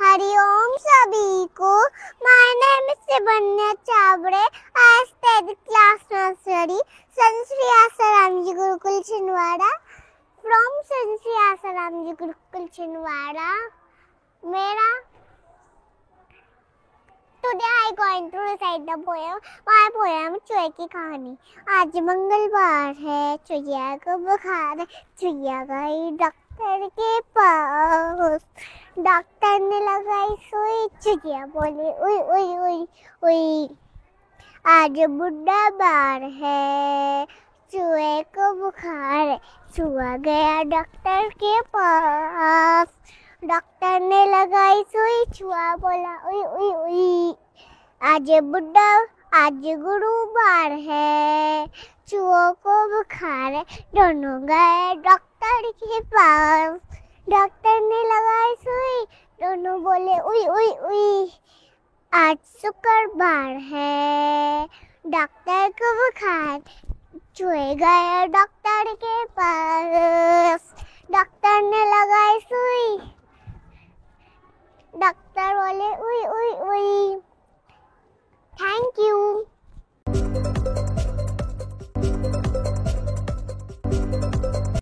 हरिओम सभी को। My name is Shivanya Chawade. I study class nursery Sant Shri Asaram ji Gurukul Chhindwara from Sant Shri Asaram ji Gurukul Chhindwara. मेरा Today I going to recite the poem. My poem चूहे की कहानी। आज मंगलवार है, चुहिया को बुखार है। चुहिया गई डॉक्टर के पास। डॉक्टर ने लगाई सुई। चुहिया बोली उई उई उई उई। आज बुधवार है, चूहे को बुखार है। चूहा गया डॉक्टर के पास। डॉक्टर ने लगाई सुई। चूहा बोला उई उई उई। आज गुरुवार है, चूहों को बुखार है। दोनों गए डॉक्टर के पास। डॉक्टर ने लगाई सुई। दोनों बोले उई उई उई। आज शुक्रवार है, डॉक्टर को बुखार। चूहे गए डॉक्टर के पास। डॉक्टर ने लगाई सुई। डॉक्टर बोले उई उई उई।